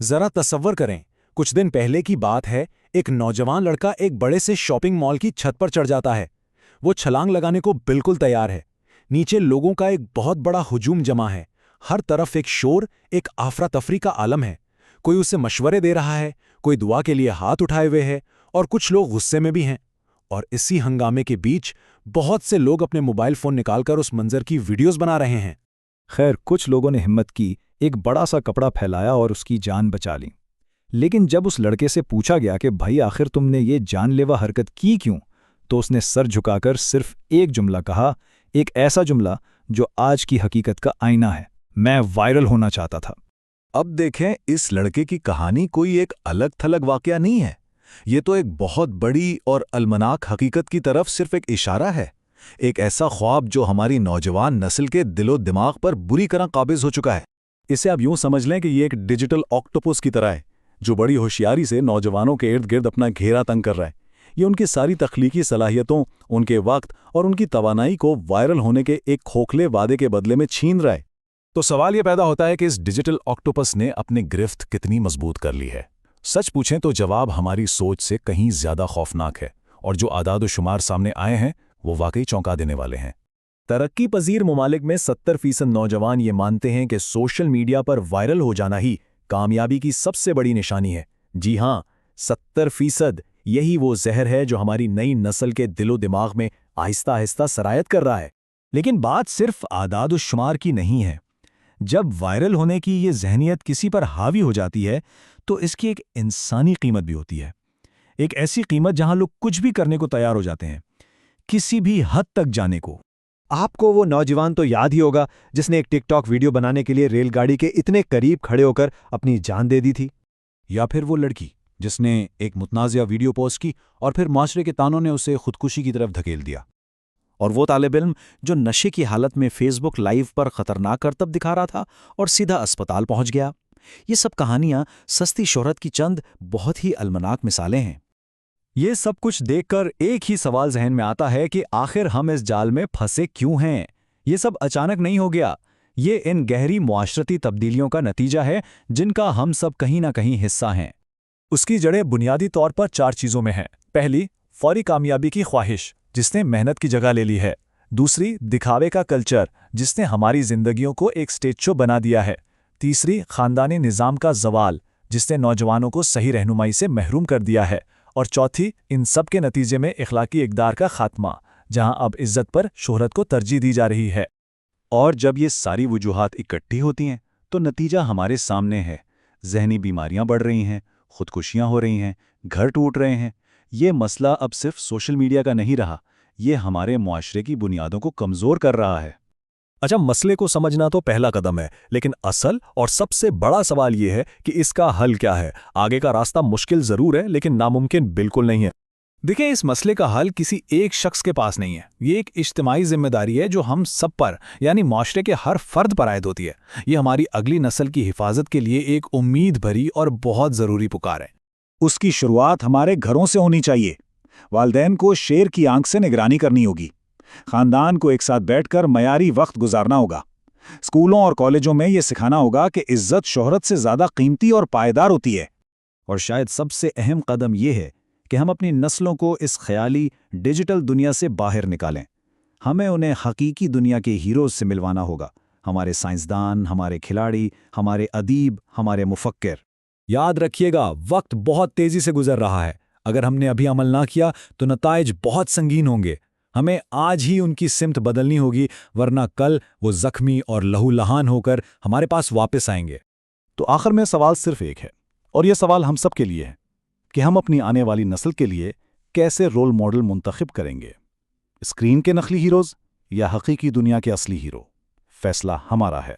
जरा तसव्वुर करें, कुछ दिन पहले की बात है। एक नौजवान लड़का एक बड़े से शॉपिंग मॉल की छत पर चढ़ जाता है। वो छलांग लगाने को बिल्कुल तैयार है। नीचे लोगों का एक बहुत बड़ा हुजूम जमा है। हर तरफ एक शोर, एक आफरा तफरी का आलम है। कोई उसे मशवरे दे रहा है, कोई दुआ के लिए हाथ उठाए हुए है, और कुछ लोग गुस्से में भी हैं। और इसी हंगामे के बीच बहुत से लोग अपने मोबाइल फोन निकालकर उस मंजर की वीडियोस बना रहे हैं। खैर, कुछ लोगों ने हिम्मत की, एक बड़ा सा कपड़ा फैलाया और उसकी जान बचा ली। लेकिन जब उस लड़के से पूछा गया कि भाई आखिर तुमने ये जानलेवा हरकत की क्यों, तो उसने सर झुकाकर सिर्फ एक जुमला कहा, एक ऐसा जुमला जो आज की हकीकत का आईना है: मैं वायरल होना चाहता था। अब देखें, इस लड़के की कहानी कोई एक अलग थलग वाकया नहीं है। ये तो एक बहुत बड़ी और अलमनाक हकीकत की तरफ सिर्फ एक इशारा है। एक ऐसा ख्वाब जो हमारी नौजवान नस्ल के दिलो दिमाग पर बुरी तरह काबिज हो चुका है। इसे आप यूं समझ लें कि ये एक डिजिटल ऑक्टोपस की तरह है, जो बड़ी होशियारी से नौजवानों के इर्द गिर्द अपना घेरा तंग कर रहा है। ये उनकी सारी तख्लीकी सलाहियतों, उनके वक्त और उनकी तवानाई को वायरल होने के एक खोखले वादे के बदले में छीन रहा है। तो सवाल यह पैदा होता है कि इस डिजिटल ऑक्टोपस ने अपनी गिरफ्त कितनी मजबूत कर ली है। सच पूछें तो जवाब हमारी सोच से कहीं ज्यादा खौफनाक है, और जो आदाद शुमार सामने आए हैं वो वाकई चौंका देने वाले हैं। तरक्की पजीर ममालिक में 70% नौजवान ये मानते हैं कि सोशल मीडिया पर वायरल हो जाना ही कामयाबी की सबसे बड़ी निशानी है। जी हां, 70%। यही वो जहर है जो हमारी नई नस्ल के दिलो दिमाग में आहिस्ता आहिस्ता सरायत कर रहा है। लेकिन बात सिर्फ आदाद शुमार की नहीं है। जब वायरल होने की ये जहनियत किसी पर हावी हो जाती है तो इसकी एक इंसानी कीमत भी होती है। एक ऐसी कीमत जहां लोग कुछ भी करने को तैयार हो जाते हैं, किसी भी हद तक जाने को। आपको वो नौजवान तो याद ही होगा जिसने एक टिकटॉक वीडियो बनाने के लिए रेलगाड़ी के इतने करीब खड़े होकर अपनी जान दे दी थी। या फिर वो लड़की जिसने एक मुतनाज़िया वीडियो पोस्ट की और फिर माशरे के तानों ने उसे खुदकुशी की तरफ धकेल दिया। और वो तालिब इल्म जो नशे की हालत में फेसबुक लाइव पर खतरनाक करतब दिखा रहा था और सीधा अस्पताल पहुंच गया। ये सब कहानियां सस्ती शोहरत की चंद बहुत ही अलमनाक मिसालें हैं। ये सब कुछ देखकर एक ही सवाल जहन में आता है कि आखिर हम इस जाल में फंसे क्यों हैं। ये सब अचानक नहीं हो गया। ये इन गहरी मुआशरती तब्दीलियों का नतीजा है जिनका हम सब कहीं ना कहीं हिस्सा हैं। उसकी जड़ें बुनियादी तौर पर 4 चीज़ों में हैं। पहली, फौरी कामयाबी की ख्वाहिश जिसने मेहनत की जगह ले ली है। दूसरी, दिखावे का कल्चर जिसने हमारी जिंदगियों को एक स्टेज शो बना दिया है। तीसरी, खानदानी निज़ाम का जवाल जिसने नौजवानों को सही रहनुमाई से महरूम कर दिया है। और चौथी, इन सब के नतीजे में इखलाकी इक़दार का खात्मा, जहां अब इज्जत पर शोहरत को तरजीह दी जा रही है। और जब ये सारी वजूहात इकट्ठी होती हैं तो नतीजा हमारे सामने है। जहनी बीमारियां बढ़ रही हैं, खुदकुशियां हो रही हैं, घर टूट रहे हैं। ये मसला अब सिर्फ सोशल मीडिया का नहीं रहा, ये हमारे मुआशरे की बुनियादों को कमज़ोर कर रहा है। अच्छा, मसले को समझना तो पहला कदम है, लेकिन असल और सबसे बड़ा सवाल यह है कि इसका हल क्या है। आगे का रास्ता मुश्किल जरूर है, लेकिन नामुमकिन बिल्कुल नहीं है। देखिए, इस मसले का हल किसी एक शख्स के पास नहीं है। ये एक इज्तिमाई जिम्मेदारी है जो हम सब पर, यानी माशरे के हर फर्द पर आयद होती है। ये हमारी अगली नस्ल की हिफाजत के लिए एक उम्मीद भरी और बहुत ज़रूरी पुकार है। उसकी शुरुआत हमारे घरों से होनी चाहिए। वालिदैन को शेर की आंख से निगरानी करनी होगी। खानदान को एक साथ बैठकर मयारी वक्त गुजारना होगा। स्कूलों और कॉलेजों में यह सिखाना होगा कि इज्जत शोहरत से ज़्यादा कीमती और पायदार होती है। और शायद सबसे अहम कदम यह है कि हम अपनी नस्लों को इस ख्याली डिजिटल दुनिया से बाहर निकालें। हमें उन्हें हकीकी दुनिया के हीरोज़ से मिलवाना होगा। हमारे साइंसदान, हमारे खिलाड़ी, हमारे अदीब, हमारे मुफक्किर। याद रखिएगा, वक्त बहुत तेजी से गुजर रहा है। अगर हमने अभी अमल ना किया तो नताइज बहुत संगीन होंगे। हमें आज ही उनकी सिमत बदलनी होगी, वरना कल वो जख्मी और लहूलुहान होकर हमारे पास वापस आएंगे। तो आखिर में सवाल सिर्फ एक है, और यह सवाल हम सब के लिए है कि हम अपनी आने वाली नस्ल के लिए कैसे रोल मॉडल मुंतखब करेंगे। स्क्रीन के नकली हीरोज़ या हकीकी दुनिया के असली हीरो? फैसला हमारा है।